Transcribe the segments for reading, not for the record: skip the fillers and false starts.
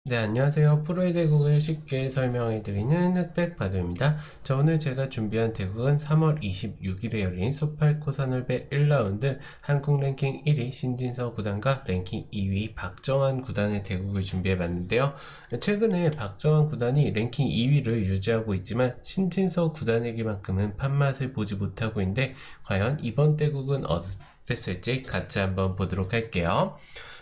네, 안녕하세요. 프로의 대국을 쉽게 설명해드리는 흑백바두입니다. 자, 오늘 제가 준비한 대국은 3월 26일에 열린 소팔코 산울배 1라운드 한국 랭킹 1위 신진서 구단과 랭킹 2위 박정환 구단의 대국을 준비해봤는데요. 최근에 박정환 구단이 랭킹 2위를 유지하고 있지만 신진서 구단에게만큼은 판맛을 보지 못하고 있는데 과연 이번 대국은 어땠을지 같이 한번 보도록 할게요.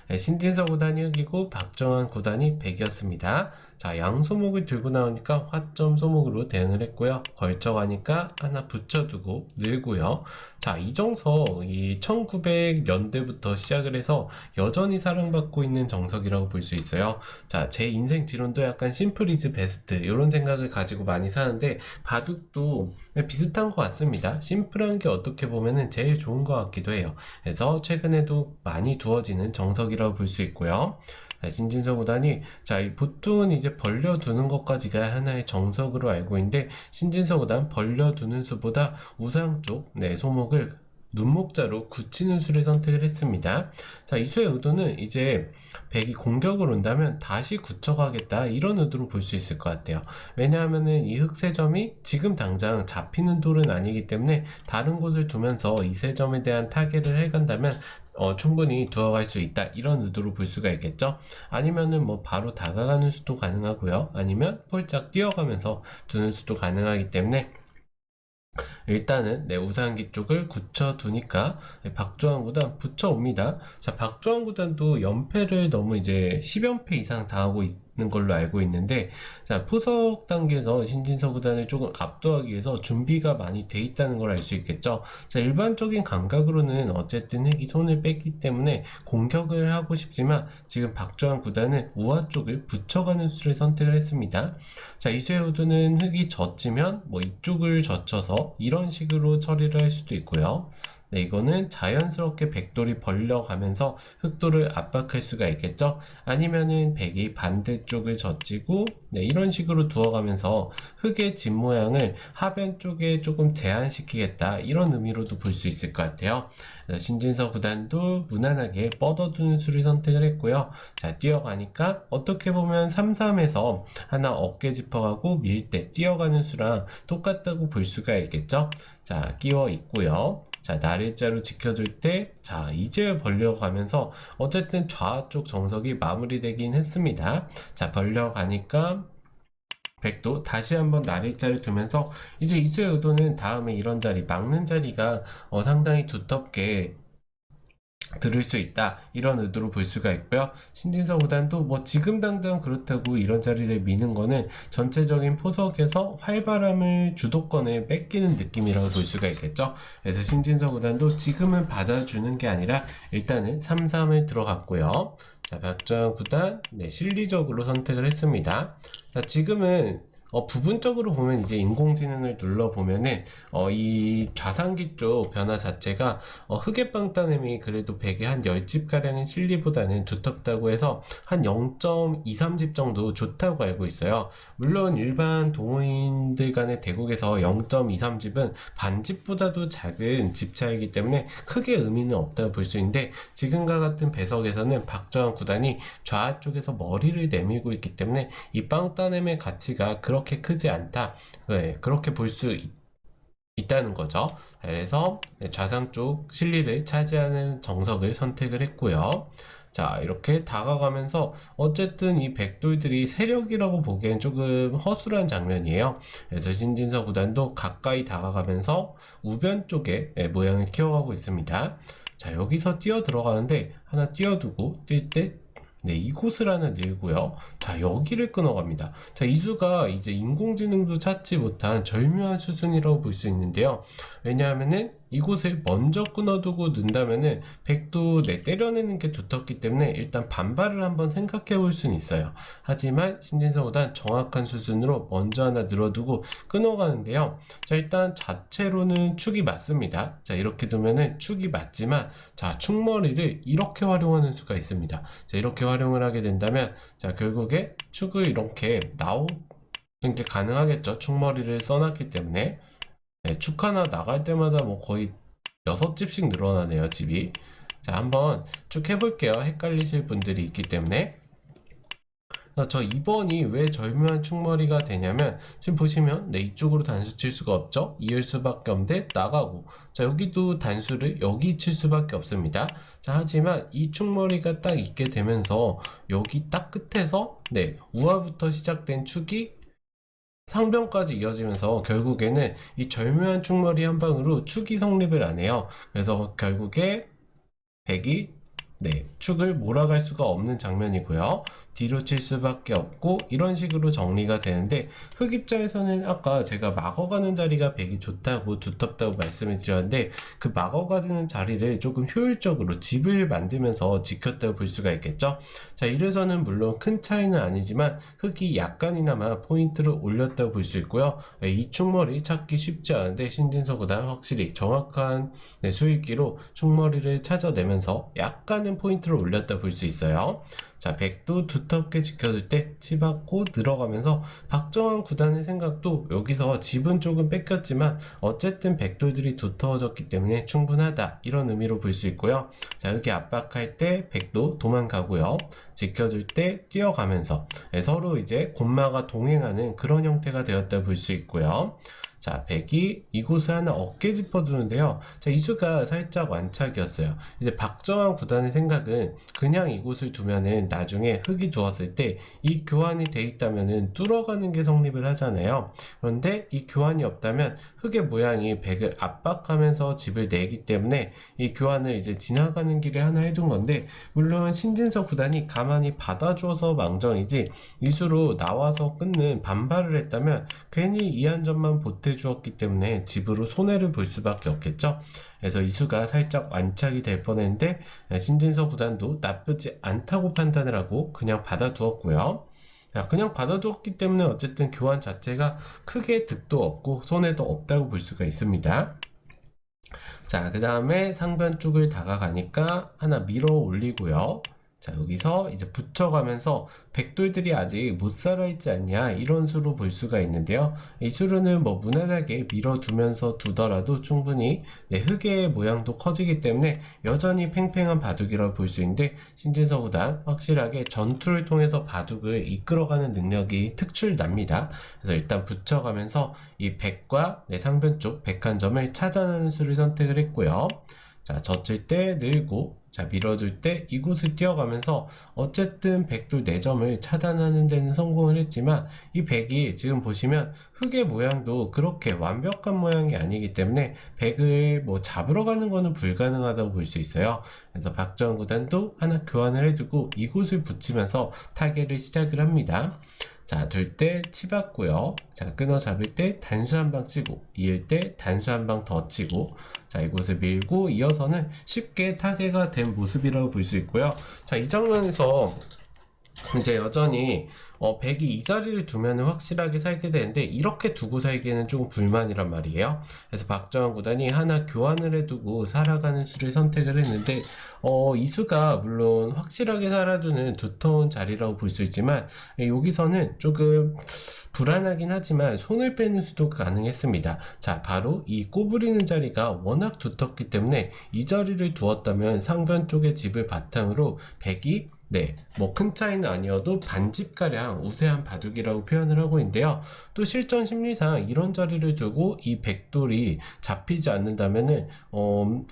신진서 구단이 흑이고 박정환 구단이 백이었습니다. 자, 양소목을 들고 나오니까 화점 소목으로 대응을 했고요. 걸쳐가니까 하나 붙여두고 늘고요. 자, 이정석 이 1900년대부터 시작을 해서 여전히 사랑받고 있는 정석이라고 볼 수 있어요. 자, 제 인생 지론도 약간 심플 이즈 베스트 이런 생각을 가지고 많이 사는데 바둑도 비슷한 것 같습니다. 심플한 게 어떻게 보면은 제일 좋은 것 같기도 해요. 그래서 최근에도 많이 두어지는 정석이라고 볼 수 있고요. 신진서 구단이 보통은 이제 벌려두는 것까지가 하나의 정석으로 알고 있는데 신진서 구단 벌려두는 수보다 우상 쪽 소목을 눈목자로 굳히는 수를 선택을 했습니다. 자, 이 수의 의도는 이제 백이 공격을 온다면 다시 굳혀가겠다 이런 의도로 볼 수 있을 것 같아요. 왜냐하면은 이 흑세점이 지금 당장 잡히는 돌은 아니기 때문에 다른 곳을 두면서 이 세점에 대한 타겟을 해간다면 충분히 두어갈 수 있다 이런 의도로 볼 수가 있겠죠. 아니면은 뭐 바로 다가가는 수도 가능하고요. 아니면 폴짝 뛰어가면서 두는 수도 가능하기 때문에 일단은 우상기 쪽을 굳혀두니까 박주환 구단 붙여옵니다. 자, 박주환 구단도 연패를 너무 이제 10연패 이상 당하고 있는 걸로 알고 있는데, 자, 포석 단계에서 신진서 구단을 조금 압도하기 위해서 준비가 많이 돼 있다는 걸 알 수 있겠죠. 자, 일반적인 감각으로는 어쨌든 흑이 손을 뺐기 때문에 공격을 하고 싶지만 지금 박주환 구단은 우하 쪽을 붙여가는 수를 선택을 했습니다. 자, 이수의 우드는 흑이 젖히면 뭐 이쪽을 젖혀서 이런 식으로 처리를 할 수도 있고요. 네, 이거는 자연스럽게 백돌이 벌려가면서 흑돌을 압박할 수가 있겠죠. 아니면은 백이 반대쪽을 젖히고 이런 식으로 두어가면서 흑의 집 모양을 하변 쪽에 조금 제한시키겠다 이런 의미로도 볼 수 있을 것 같아요. 신진서 구단도 무난하게 뻗어두는 수를 선택을 했고요. 자, 뛰어가니까 어떻게 보면 3-3에서 하나 어깨 짚어가고 밀 때 뛰어가는 수랑 똑같다고 볼 수가 있겠죠. 자, 끼워 있고요. 자, 날일자로 지켜줄 때, 자, 이제 벌려가면서 어쨌든 좌쪽 정석이 마무리되긴 했습니다. 자, 벌려가니까 백도 다시 한번 날일자를 두면서 이제 이수의 의도는 다음에 이런 자리, 막는 자리가 상당히 두텁게 들을 수 있다 이런 의도로 볼 수가 있고요. 신진서 구단도 뭐 지금 당장 그렇다고 이런 자리를 미는 거는 전체적인 포석에서 활발함을 주도권을 뺏기는 느낌이라고 볼 수가 있겠죠. 그래서 신진서 구단도 지금은 받아주는 게 아니라 일단은 3-3을 들어갔고요. 자, 박정환 구단 실리적으로 선택을 했습니다. 자, 지금은 부분적으로 보면 이제 인공지능을 눌러보면은 이 좌상기 쪽 변화 자체가 흑의 빵따냄이 그래도 100에 한 10집가량의 실리보다는 두텁다고 해서 한 0.23집 정도 좋다고 알고 있어요. 물론 일반 동호인들 간의 대국에서 0.23집은 반집보다도 작은 집 차이기 때문에 크게 의미는 없다고 볼 수 있는데 지금과 같은 배석에서는 박정환 구단이 좌 쪽에서 머리를 내밀고 있기 때문에 이 빵따냄의 가치가 그렇게 크지 않다. 그렇게 볼 수 있다는 거죠. 그래서 좌상 쪽 실리를 차지하는 정석을 선택을 했고요. 자, 이렇게 다가가면서 어쨌든 이 백돌들이 세력이라고 보기엔 조금 허술한 장면이에요. 그래서 신진서 구단도 가까이 다가가면서 우변 쪽에 모양을 키워가고 있습니다. 자, 여기서 뛰어 들어가는데 하나 뛰어두고 뛸 때 이곳을 하나 늘고요. 자, 여기를 끊어갑니다. 자, 이수가 이제 인공지능도 찾지 못한 절묘한 수순이라고 볼 수 있는데요. 왜냐하면은 이곳을 먼저 끊어두고 넣는다면은 백도 때려내는 게 두텁기 때문에 일단 반발을 한번 생각해 볼 수는 있어요. 하지만 신진서 구단 정확한 수순으로 먼저 하나 늘어두고 끊어가는데요. 자, 일단 자체로는 축이 맞습니다. 자, 이렇게 두면은 축이 맞지만 자, 축머리를 이렇게 활용하는 수가 있습니다. 자, 이렇게 활용을 하게 된다면 자, 결국에 축을 이렇게 나오는 게 가능하겠죠. 축머리를 써놨기 때문에 축 하나 나갈 때마다 뭐 거의 6집씩 늘어나네요, 집이. 자, 한번 쭉 해볼게요. 헷갈리실 분들이 있기 때문에. 그래서 저 2번이 왜 절묘한 충머리가 되냐면 지금 보시면 이쪽으로 단수 칠 수가 없죠. 이을 수밖에 없는데 나가고, 자 여기도 단수를 여기 칠 수밖에 없습니다. 자 하지만 이 충머리가 딱 있게 되면서 여기 딱 끝에서 우하부터 시작된 축이 상변까지 이어지면서 결국에는 이 절묘한 충머리 한 방으로 축이 성립을 안 해요. 그래서 결국에 백이 축을 몰아갈 수가 없는 장면이고요. 뒤로 칠 수밖에 없고 이런 식으로 정리가 되는데, 흑 입장에서는 아까 제가 막어가는 자리가 백이 좋다고 두텁다고 말씀을 드렸는데, 그 막어가는 자리를 조금 효율적으로 집을 만들면서 지켰다고 볼 수가 있겠죠. 자, 이래서는 물론 큰 차이는 아니지만 흑이 약간이나마 포인트를 올렸다고 볼 수 있고요. 이 충머리 찾기 쉽지 않은데 신진서보다 확실히 정확한 수익기로 충머리를 찾아내면서 약간은 포인트를 올렸다 볼 수 있어요. 자, 백도 두텁게 지켜줄 때 치받고 늘어가면서 박정환 구단의 생각도 여기서 집은 조금 뺏겼지만 어쨌든 백돌들이 두터워졌기 때문에 충분하다, 이런 의미로 볼 수 있고요. 자, 여기 압박할 때 백도 도망가고요. 지켜줄 때 뛰어가면서 서로 이제 곤마가 동행하는 그런 형태가 되었다 볼 수 있고요. 자, 백이 이곳을 하나 어깨 짚어두는데요. 자, 이 수가 살짝 완착이었어요. 이제 박정환 구단의 생각은 그냥 이곳을 두면은 나중에 흑이 두었을 때 이 교환이 돼 있다면은 뚫어가는 게 성립을 하잖아요. 그런데 이 교환이 없다면 흑의 모양이 백을 압박하면서 집을 내기 때문에 이 교환을 이제 지나가는 길에 하나 해둔 건데, 물론 신진서 구단이 가만히 받아줘서 망정이지 이 수로 나와서 끊는 반발을 했다면 괜히 이 한 점만 보태주었기 때문에 집으로 손해를 볼 수밖에 없겠죠. 그래서 이 수가 살짝 완착이 될 뻔했는데 신진서 구단도 나쁘지 않다고 판단을 하고 그냥 받아두었고요. 그냥 받아두었기 때문에 어쨌든 교환 자체가 크게 득도 없고 손해도 없다고 볼 수가 있습니다. 자, 그 다음에 상변 쪽을 다가가니까 하나 밀어 올리고요. 자, 여기서 이제 붙여가면서 백돌들이 아직 못 살아있지 않냐, 이런 수로 볼 수가 있는데요. 이 수로는 뭐 무난하게 밀어두면서 두더라도 충분히 흑의 모양도 커지기 때문에 여전히 팽팽한 바둑이라고 볼 수 있는데, 신진서 구단 확실하게 전투를 통해서 바둑을 이끌어가는 능력이 특출납니다. 그래서 일단 붙여가면서 이 백과 상변 쪽 백 한 점을 차단하는 수를 선택을 했고요. 자, 젖힐 때 늘고, 자, 밀어줄 때 이곳을 뛰어가면서 어쨌든 백돌 4점을 차단하는 데는 성공을 했지만, 이 백이 지금 보시면 흑의 모양도 그렇게 완벽한 모양이 아니기 때문에 백을 뭐 잡으러 가는 거는 불가능하다고 볼 수 있어요. 그래서 박정환 구단도 하나 교환을 해두고 이곳을 붙이면서 타겟을 시작을 합니다. 자, 둘 때 치받고요. 자, 끊어 잡을 때 단수 한 방 치고, 이을 때 단수 한 방 더 치고, 자, 이곳을 밀고 이어서는 쉽게 타개가 된 모습이라고 볼 수 있고요. 자, 이 장면에서 이제 여전히 백이 이 자리를 두면 확실하게 살게 되는데, 이렇게 두고 살기에는 조금 불만이란 말이에요. 그래서 박정환 구단이 하나 교환을 해두고 살아가는 수를 선택을 했는데, 이 수가 물론 확실하게 살아두는 두터운 자리라고 볼 수 있지만 여기서는 조금 불안하긴 하지만 손을 빼는 수도 가능했습니다. 자, 바로 이 꼬부리는 자리가 워낙 두텁기 때문에 이 자리를 두었다면 상변 쪽의 집을 바탕으로 백이 뭐 큰 차이는 아니어도 반집가량 우세한 바둑이라고 표현을 하고 있는데요. 또 실전 심리상 이런 자리를 두고 이 백돌이 잡히지 않는다면은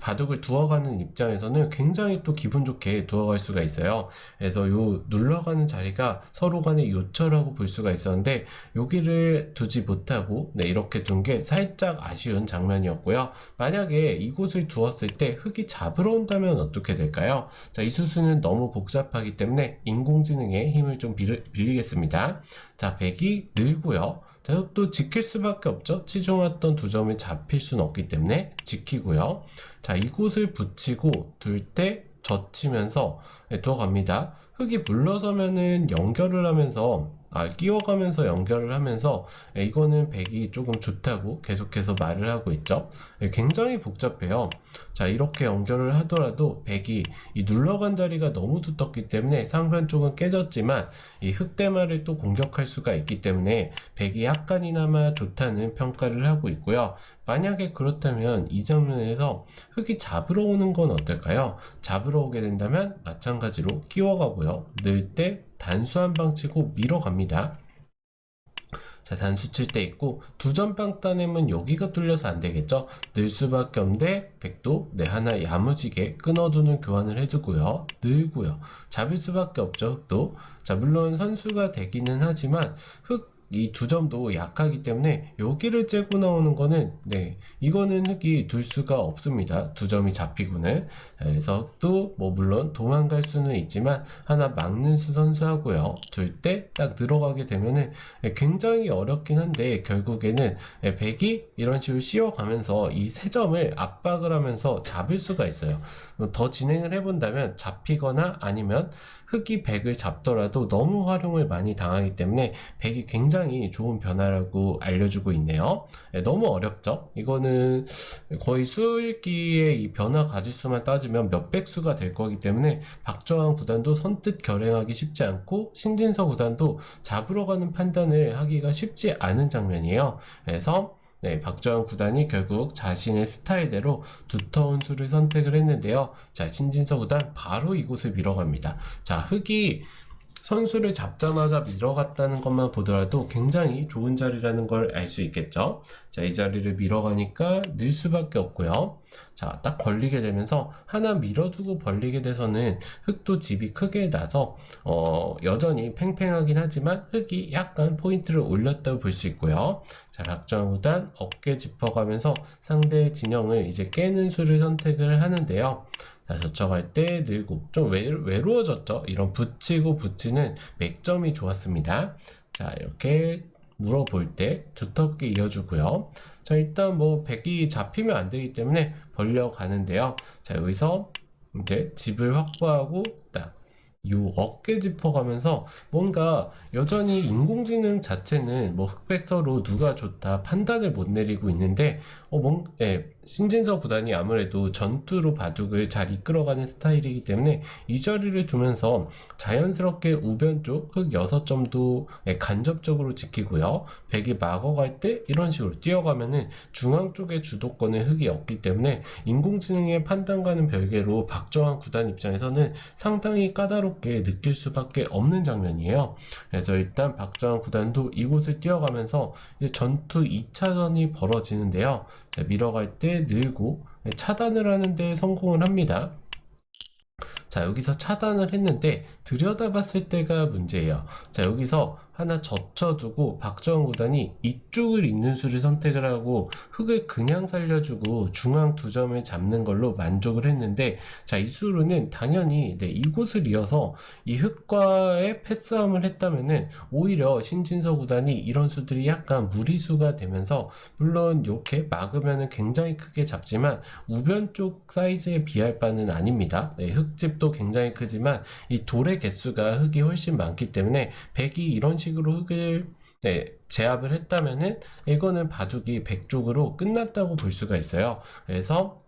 바둑을 두어가는 입장에서는 굉장히 또 기분 좋게 두어갈 수가 있어요. 그래서 요 눌러가는 자리가 서로 간의 요처라고 볼 수가 있었는데, 여기를 두지 못하고 이렇게 둔 게 살짝 아쉬운 장면이었고요. 만약에 이곳을 두었을 때 흑이 잡으러 온다면 어떻게 될까요? 자, 이 수수는 너무 복잡하기 때문에 인공지능의 힘을 좀 빌리겠습니다. 자, 백이 늘고요. 자, 또 지킬 수밖에 없죠. 치중했던 2점이 잡힐 수는 없기 때문에 지키고요. 자, 이곳을 붙이고 둘 때 젖히면서 두어갑니다. 흑이 물러서면은 연결을 하면서 끼워가면서 연결을 하면서 이거는 백이 조금 좋다고 계속해서 말을 하고 있죠. 굉장히 복잡해요. 자, 이렇게 연결을 하더라도 백이 이 눌러간 자리가 너무 두텁기 때문에 상변 쪽은 깨졌지만 이 흑대마를 또 공격할 수가 있기 때문에 백이 약간이나마 좋다는 평가를 하고 있고요. 만약에 그렇다면 이 장면에서 흙이 잡으러 오는 건 어떨까요? 잡으러 오게 된다면 마찬가지로 끼워가고요. 넣을 때 단수 한 방 치고 밀어갑니다. 자, 단수 칠 때 있고 두 점 빵 따내면 여기가 뚫려서 안 되겠죠? 늘 수밖에 없는데 백도 하나 야무지게 끊어두는 교환을 해두고요. 늘고요. 잡을 수밖에 없죠, 흙도. 자, 물론 선수가 되기는 하지만 이 두 점도 약하기 때문에 여기를 째고 나오는 거는 이거는 흙이 둘 수가 없습니다. 두 점이 잡히고는. 그래서 또 뭐 물론 도망갈 수는 있지만 하나 막는 수 선수하고요. 둘 때 딱 들어가게 되면은 굉장히 어렵긴 한데 결국에는 백이 이런 식으로 씌워가면서 이 세 점을 압박을 하면서 잡을 수가 있어요. 더 진행을 해본다면 잡히거나 아니면 흙이 백을 잡더라도 너무 활용을 많이 당하기 때문에 백이 굉장히 좋은 변화라고 알려주고 있네요. 너무 어렵죠? 이거는 거의 수읽기의 이 변화 가지수만 따지면 몇백 수가 될 거기 때문에 박정환 구단도 선뜻 결행하기 쉽지 않고 신진서 구단도 잡으러 가는 판단을 하기가 쉽지 않은 장면이에요. 그래서 박정환 구단이 결국 자신의 스타일대로 두터운 수를 선택을 했는데요. 자, 신진서 구단 바로 이곳을 밀어갑니다. 자, 흙이 선수를 잡자마자 밀어갔다는 것만 보더라도 굉장히 좋은 자리라는 걸 알 수 있겠죠. 자, 이 자리를 밀어가니까 늘 수밖에 없고요. 자, 딱 벌리게 되면서 하나 밀어두고 벌리게 돼서는 흙도 집이 크게 나서 여전히 팽팽하긴 하지만 흙이 약간 포인트를 올렸다고 볼 수 있고요. 자, 박정환 구단 어깨 짚어가면서 상대의 진영을 이제 깨는 수를 선택을 하는데요. 자, 저쳐갈 때 늘고 좀 외로워졌죠. 이런 붙이고 붙이는 맥점이 좋았습니다. 자, 이렇게 물어볼 때 두텁게 이어주고요. 자, 일단 뭐 백이 잡히면 안 되기 때문에 벌려가는데요. 자, 여기서 이제 집을 확보하고 딱 요 어깨 짚어가면서 뭔가 여전히 인공지능 자체는 뭐 흑백서로 누가 좋다 판단을 못 내리고 있는데 신진서 구단이 아무래도 전투로 바둑을 잘 이끌어가는 스타일이기 때문에 이 자리를 두면서 자연스럽게 우변 쪽 흙 6점도 간접적으로 지키고요. 백이 막어갈 때 이런 식으로 뛰어가면은 중앙 쪽에 주도권을 흙이 얻기 때문에 인공지능의 판단과는 별개로 박정환 구단 입장에서는 상당히 까다롭게 느낄 수밖에 없는 장면이에요. 그래서 일단 박정환 구단도 이곳을 뛰어가면서 전투 2차전이 벌어지는데요. 자, 밀어갈 때 늘고 차단을 하는데 성공을 합니다. 자, 여기서 차단을 했는데 들여다봤을 때가 문제예요. 자, 여기서 하나 젖혀두고 박정환 구단이 이쪽을 있는 수를 선택을 하고 흙을 그냥 살려주고 중앙 두 점을 잡는 걸로 만족을 했는데, 자, 이 수로는 당연히 이곳을 이어서 이 흙과의 패싸움을 했다면은 오히려 신진서 구단이 이런 수들이 약간 무리수가 되면서 물론 이렇게 막으면은 굉장히 크게 잡지만 우변 쪽 사이즈에 비할 바는 아닙니다. 흙집도 굉장히 크지만 이 돌의 개수가 흙이 훨씬 많기 때문에 백이 이런 식으로 흙을 제압을 했다면은 이거는 바둑이 백 쪽으로 끝났다고 볼 수가 있어요. 그래서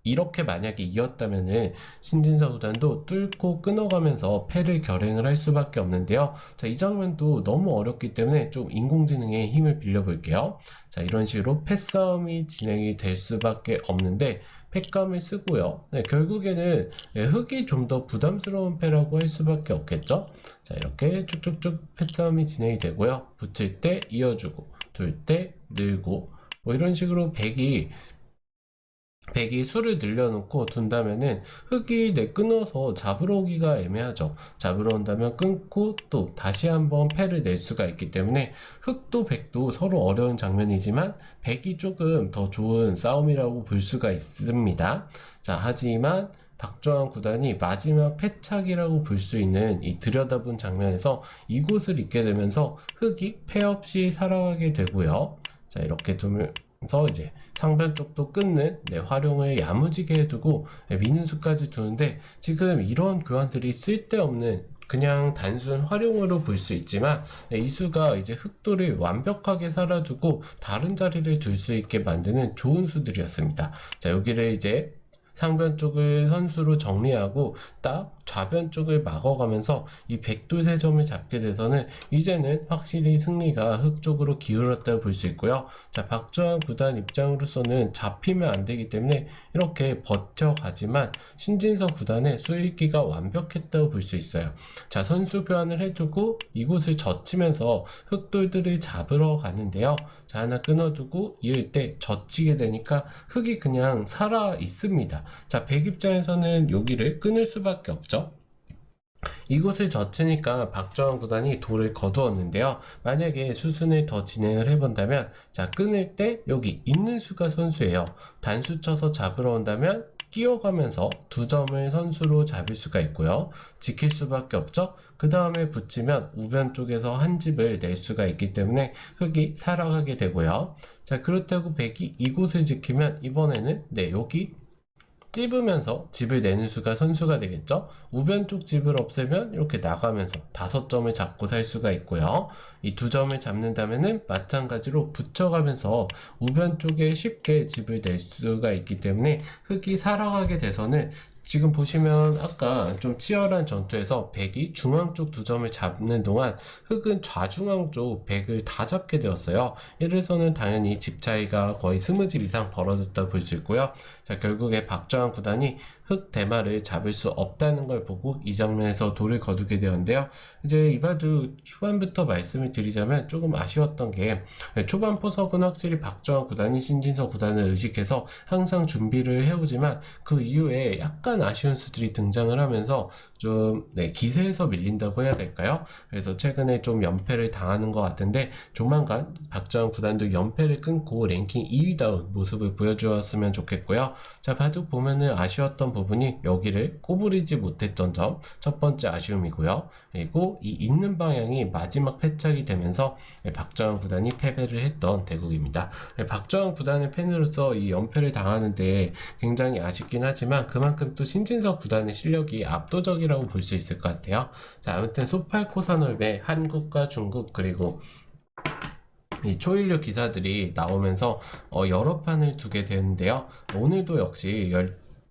이렇게 만약에 이었다면은 신진서 구단도 뚫고 끊어가면서 패를 결행을 할 수밖에 없는데요. 자, 이 장면도 너무 어렵기 때문에 좀 인공지능의 힘을 빌려볼게요. 자, 이런 식으로 패싸움이 진행이 될 수밖에 없는데 패감을 쓰고요. 결국에는 흙이 좀 더 부담스러운 패라고 할 수밖에 없겠죠. 자, 이렇게 쭉쭉쭉 패싸움이 진행이 되고요. 붙일 때 이어주고 둘 때 늘고 뭐 이런 식으로 백이 수를 늘려놓고 둔다면은 흙이 끊어서 잡으러 오기가 애매하죠. 잡으러 온다면 끊고 또 다시 한번 패를 낼 수가 있기 때문에 흙도 백도 서로 어려운 장면이지만 백이 조금 더 좋은 싸움이라고 볼 수가 있습니다. 자, 하지만 박정환 구단이 마지막 패착이라고 볼 수 있는 이 들여다본 장면에서 이곳을 잊게 되면서 흙이 패 없이 살아가게 되고요. 자, 이렇게 두면서 이제 상변 쪽도 끊는 활용을 야무지게 해두고 미는 수까지 두는데, 지금 이런 교환들이 쓸데없는 그냥 단순 활용으로 볼 수 있지만 이 수가 이제 흑도를 완벽하게 살아두고 다른 자리를 둘 수 있게 만드는 좋은 수들이었습니다. 자, 여기를 이제 상변 쪽을 선수로 정리하고 딱 좌변 쪽을 막아가면서 이 백두세점을 잡게 돼서는 이제는 확실히 승리가 흑 쪽으로 기울었다고 볼 수 있고요. 자, 박주환 구단 입장으로서는 잡히면 안 되기 때문에 이렇게 버텨가지만 신진서 구단의 수익기가 완벽했다고 볼 수 있어요. 자, 선수 교환을 해주고 이곳을 젖히면서 흑돌들을 잡으러 가는데요. 자, 하나 끊어두고 이을 때 젖히게 되니까 흑이 그냥 살아 있습니다. 자, 백 입장에서는 여기를 끊을 수밖에 없죠. 이곳을 젖히니까 박주환 구단이 돌을 거두었는데요. 만약에 수순을 더 진행을 해본다면, 자, 끊을 때 여기 있는 수가 선수예요. 단수 쳐서 잡으러 온다면 뛰어가면서 두 점을 선수로 잡을 수가 있고요. 지킬 수밖에 없죠. 그 다음에 붙이면 우변 쪽에서 한 집을 낼 수가 있기 때문에 흑이 살아가게 되고요. 자, 그렇다고 백이 이곳을 지키면 이번에는 여기 찝으면서 집을 내는 수가 선수가 되겠죠. 우변 쪽 집을 없애면 이렇게 나가면서 5점을 잡고 살 수가 있고요. 이 2점을 잡는다면은 마찬가지로 붙여가면서 우변 쪽에 쉽게 집을 낼 수가 있기 때문에 흑이 살아가게 돼서는 지금 보시면 아까 좀 치열한 전투에서 백이 중앙 쪽 2점을 잡는 동안 흑은 좌중앙 쪽 백을 다 잡게 되었어요. 이래서는 당연히 집 차이가 거의 20집 이상 벌어졌다고 볼 수 있고요. 자, 결국에 박주환 구단이 흑 대마를 잡을 수 없다는 걸 보고 이 장면에서 돌을 거두게 되었는데요. 이제 이바도 초반부터 말씀을 드리자면 조금 아쉬웠던 게 초반 포석은 확실히 박주환 구단이 신진서 구단을 의식해서 항상 준비를 해오지만 그 이후에 약간 아쉬운 수들이 등장을 하면서 좀 기세에서 밀린다고 해야 될까요? 그래서 최근에 좀 연패를 당하는 것 같은데 조만간 박주환 구단도 연패를 끊고 랭킹 2위다운 모습을 보여주었으면 좋겠고요. 자, 바둑 보면은 아쉬웠던 부분이 여기를 꼬부리지 못했던 점 첫 번째 아쉬움이고요. 그리고 이 있는 방향이 마지막 패착이 되면서 박주환 구단이 패배를 했던 대국입니다. 박주환 구단의 팬으로서 이 연패를 당하는데 굉장히 아쉽긴 하지만 그만큼 또 신진서 구단의 실력이 압도적이라고 볼 수 있을 것 같아요. 자, 아무튼 소팔코사놀배 한국과 중국 그리고 이 초일류 기사들이 나오면서 여러 판을 두게 되는데요. 오늘도 역시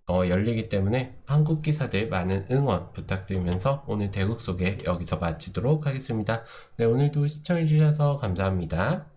열리기 때문에 한국 기사들 많은 응원 부탁드리면서 오늘 대국 소개 여기서 마치도록 하겠습니다. 네, 오늘도 시청해주셔서 감사합니다.